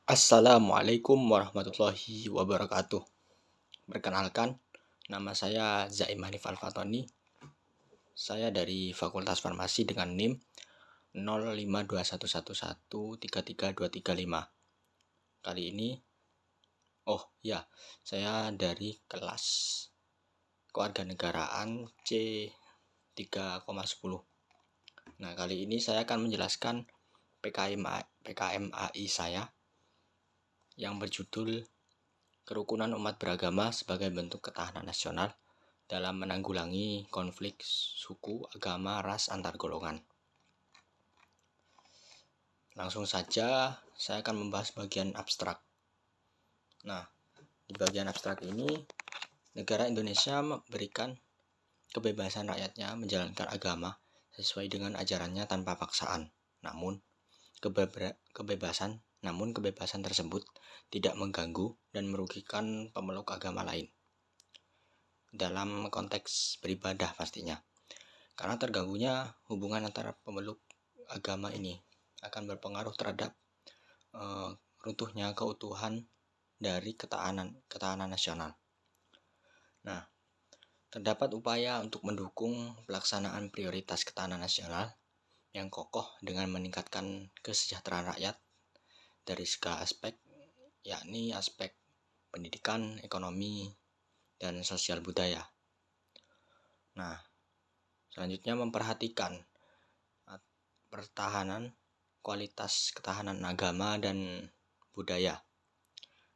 Assalamualaikum warahmatullahi wabarakatuh. Perkenalkan, nama saya Zaim Hanif Al-Fatoni. Saya dari Fakultas Farmasi dengan NIM 05211133235. Kali ini, saya dari kelas Kewarganegaraan C3,10. Nah, kali ini saya akan menjelaskan PKMAI saya yang berjudul Kerukunan Umat Beragama sebagai bentuk ketahanan nasional dalam menanggulangi konflik suku, agama, ras, antar golongan. Langsung saja, saya akan membahas bagian abstrak. Nah, di bagian abstrak ini, negara Indonesia memberikan kebebasan rakyatnya menjalankan agama sesuai dengan ajarannya tanpa paksaan. Namun, kebebasan tersebut tidak mengganggu dan merugikan pemeluk agama lain. Dalam konteks beribadah pastinya. Karena terganggunya hubungan antara pemeluk agama ini akan berpengaruh terhadap runtuhnya keutuhan dari ketahanan nasional. Nah, terdapat upaya untuk mendukung pelaksanaan prioritas ketahanan nasional yang kokoh dengan meningkatkan kesejahteraan rakyat dari segala aspek, yakni aspek pendidikan, ekonomi, dan sosial budaya. Nah, selanjutnya memperhatikan pertahanan, kualitas ketahanan agama dan budaya.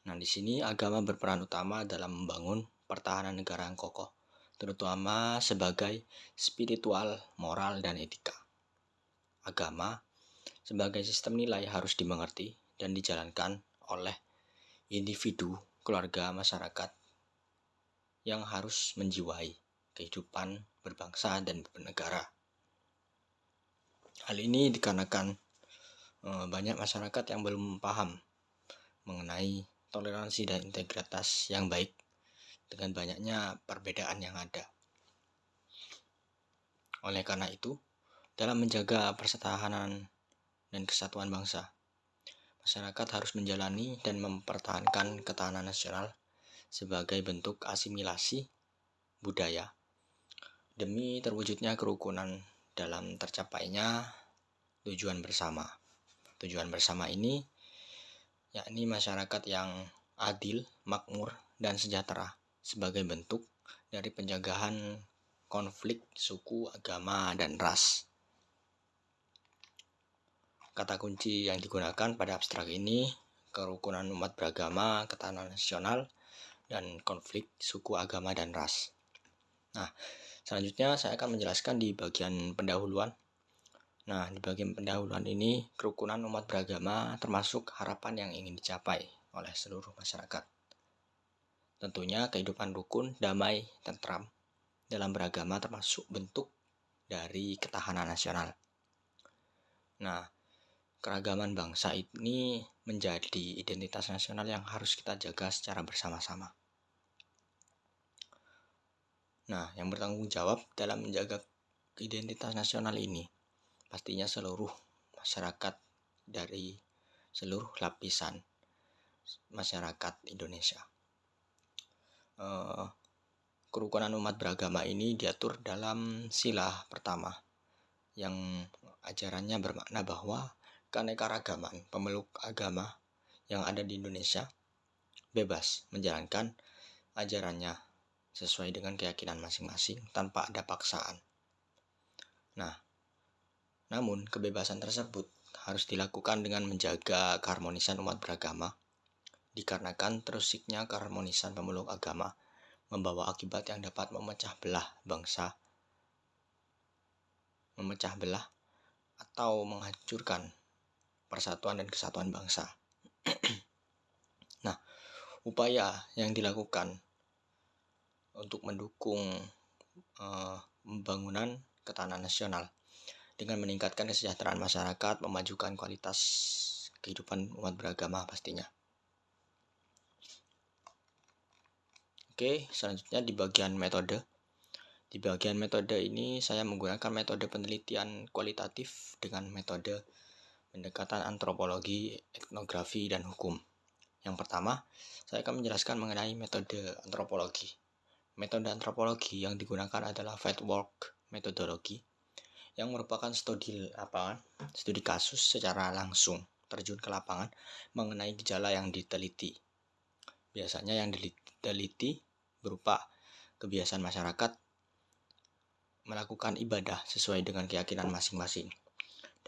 Nah, di sini agama berperan utama dalam membangun pertahanan negara yang kokoh, terutama sebagai spiritual, moral, dan etika. Agama sebagai sistem nilai harus dimengerti dan dijalankan oleh individu, keluarga, masyarakat yang harus menjiwai kehidupan berbangsa dan bernegara. Hal ini dikarenakan banyak masyarakat yang belum paham mengenai toleransi dan integritas yang baik dengan banyaknya perbedaan yang ada. Oleh karena itu, dalam menjaga pertahanan dan kesatuan bangsa, masyarakat harus menjalani dan mempertahankan ketahanan nasional sebagai bentuk asimilasi budaya demi terwujudnya kerukunan dalam tercapainya tujuan bersama. Tujuan bersama ini yakni masyarakat yang adil, makmur, dan sejahtera sebagai bentuk dari pencegahan konflik suku, agama, dan ras. Kata kunci yang digunakan pada abstrak ini, kerukunan umat beragama, ketahanan nasional, dan konflik suku, agama, dan ras. Nah, selanjutnya saya akan menjelaskan di bagian pendahuluan. Nah, di bagian pendahuluan ini, kerukunan umat beragama termasuk harapan yang ingin dicapai oleh seluruh masyarakat. Tentunya kehidupan rukun, damai, tentram dalam beragama termasuk bentuk dari ketahanan nasional. Nah, keragaman bangsa ini menjadi identitas nasional yang harus kita jaga secara bersama-sama. Nah, yang bertanggung jawab dalam menjaga identitas nasional ini pastinya seluruh masyarakat dari seluruh lapisan masyarakat Indonesia. Kerukunan umat beragama ini diatur dalam sila pertama yang ajarannya bermakna bahwa keanekaragaman pemeluk agama yang ada di Indonesia bebas menjalankan ajarannya sesuai dengan keyakinan masing-masing tanpa ada paksaan. Nah, namun kebebasan tersebut harus dilakukan dengan menjaga keharmonisan umat beragama, dikarenakan terusiknya keharmonisan pemeluk agama membawa akibat yang dapat memecah belah bangsa, atau menghancurkan persatuan dan kesatuan bangsa. Nah, upaya yang dilakukan untuk mendukung pembangunan ketahanan nasional dengan meningkatkan kesejahteraan masyarakat, memajukan kualitas kehidupan umat beragama pastinya. Oke, selanjutnya di bagian metode. Di bagian metode ini saya menggunakan metode penelitian kualitatif dengan metode pendekatan antropologi, etnografi, dan hukum. Yang pertama, saya akan menjelaskan mengenai metode antropologi. Metode antropologi yang digunakan adalah fieldwork methodology, yang merupakan studi lapangan, studi kasus secara langsung, terjun ke lapangan mengenai gejala yang diteliti. Biasanya yang diteliti berupa kebiasaan masyarakat melakukan ibadah sesuai dengan keyakinan masing-masing,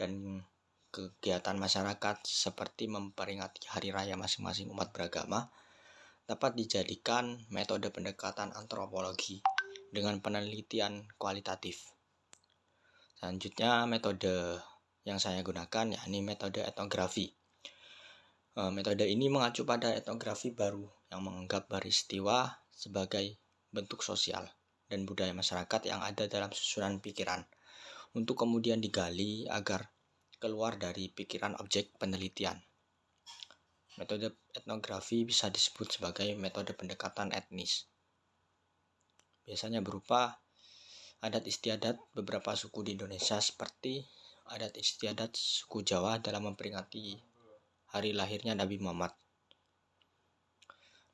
dan kegiatan masyarakat seperti memperingati hari raya masing-masing umat beragama dapat dijadikan metode pendekatan antropologi dengan penelitian kualitatif. Selanjutnya, metode yang saya gunakan yakni metode etnografi. Metode ini mengacu pada etnografi baru yang menganggap peristiwa sebagai bentuk sosial dan budaya masyarakat yang ada dalam susunan pikiran, untuk kemudian digali agar keluar dari pikiran objek penelitian. Metode etnografi bisa disebut sebagai metode pendekatan etnis. Biasanya berupa adat istiadat beberapa suku di Indonesia, seperti adat istiadat suku Jawa dalam memperingati hari lahirnya Nabi Muhammad.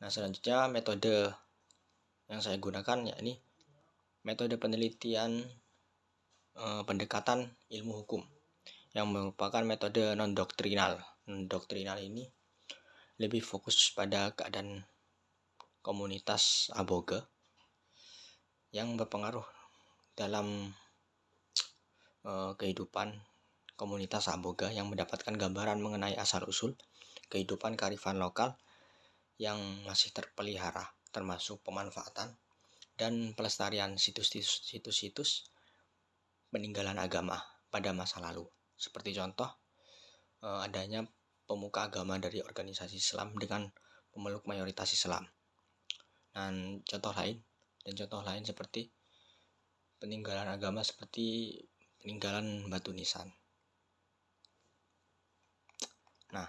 Nah, selanjutnya metode yang saya gunakan yakni metode penelitian pendekatan ilmu hukum, yang merupakan metode non-doktrinal. Non-doktrinal ini lebih fokus pada keadaan komunitas aboge yang berpengaruh dalam kehidupan komunitas aboge, yang mendapatkan gambaran mengenai asal-usul kehidupan kearifan lokal yang masih terpelihara, termasuk pemanfaatan dan pelestarian situs-situs peninggalan agama pada masa lalu. Seperti contoh adanya pemuka agama dari organisasi Islam dengan pemeluk mayoritas Islam. Dan contoh lain seperti peninggalan agama seperti peninggalan batu nisan. Nah,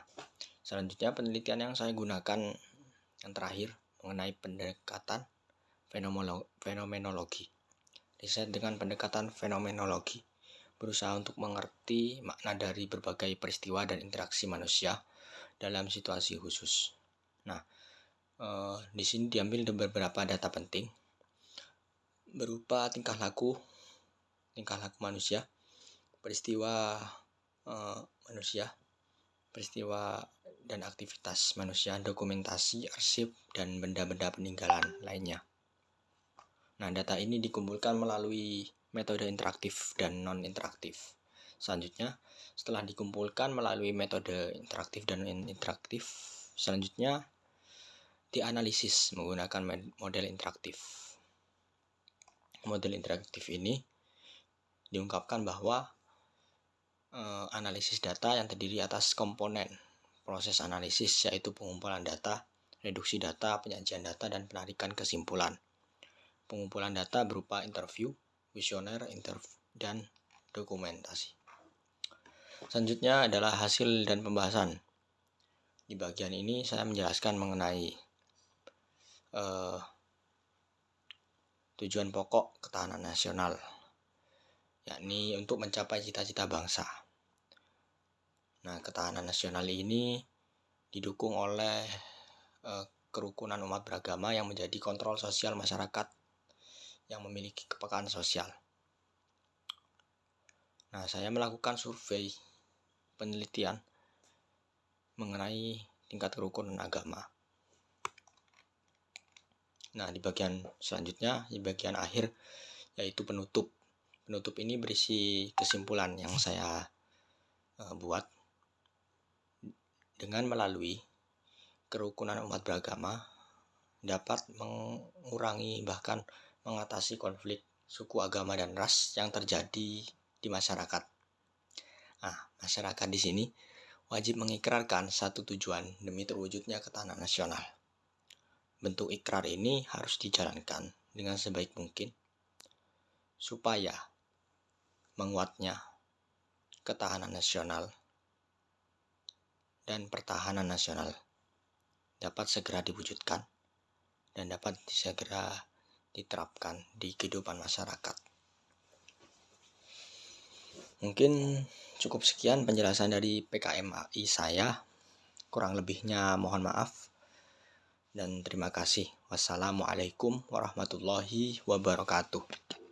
selanjutnya penelitian yang saya gunakan yang terakhir mengenai pendekatan fenomenologi. Riset dengan pendekatan fenomenologi berusaha untuk mengerti makna dari berbagai peristiwa dan interaksi manusia dalam situasi khusus. Nah, di sini diambil beberapa data penting berupa tingkah laku manusia, peristiwa manusia, peristiwa dan aktivitas manusia, dokumentasi, arsip, dan benda-benda peninggalan lainnya. Nah, data ini dikumpulkan melalui metode interaktif dan non-interaktif. Selanjutnya, setelah dikumpulkan melalui metode interaktif dan non-interaktif, selanjutnya dianalisis menggunakan model interaktif. Model interaktif ini diungkapkan bahwa analisis data yang terdiri atas komponen proses analisis, yaitu pengumpulan data, reduksi data, penyajian data, dan penarikan kesimpulan. Pengumpulan data berupa interview, kuesioner, dan dokumentasi. Selanjutnya adalah hasil dan pembahasan. Di bagian ini saya menjelaskan mengenai tujuan pokok ketahanan nasional, yakni untuk mencapai cita-cita bangsa. Nah, ketahanan nasional ini didukung oleh kerukunan umat beragama yang menjadi kontrol sosial masyarakat yang memiliki kepekaan sosial. Nah, saya melakukan survei penelitian mengenai tingkat kerukunan agama. Nah, di bagian selanjutnya, di bagian akhir, yaitu penutup. Penutup ini berisi kesimpulan yang saya buat. Dengan melalui kerukunan umat beragama dapat mengurangi bahkan mengatasi konflik suku, agama, dan ras yang terjadi di masyarakat. Nah, masyarakat di sini wajib mengikrarkan satu tujuan demi terwujudnya ketahanan nasional. Bentuk ikrar ini harus dijalankan dengan sebaik mungkin supaya menguatnya ketahanan nasional dan pertahanan nasional dapat segera diwujudkan dan dapat segera diterapkan di kehidupan masyarakat. Mungkin cukup sekian penjelasan dari PKMAI saya. Kurang lebihnya mohon maaf dan terima kasih. Wassalamualaikum warahmatullahi wabarakatuh.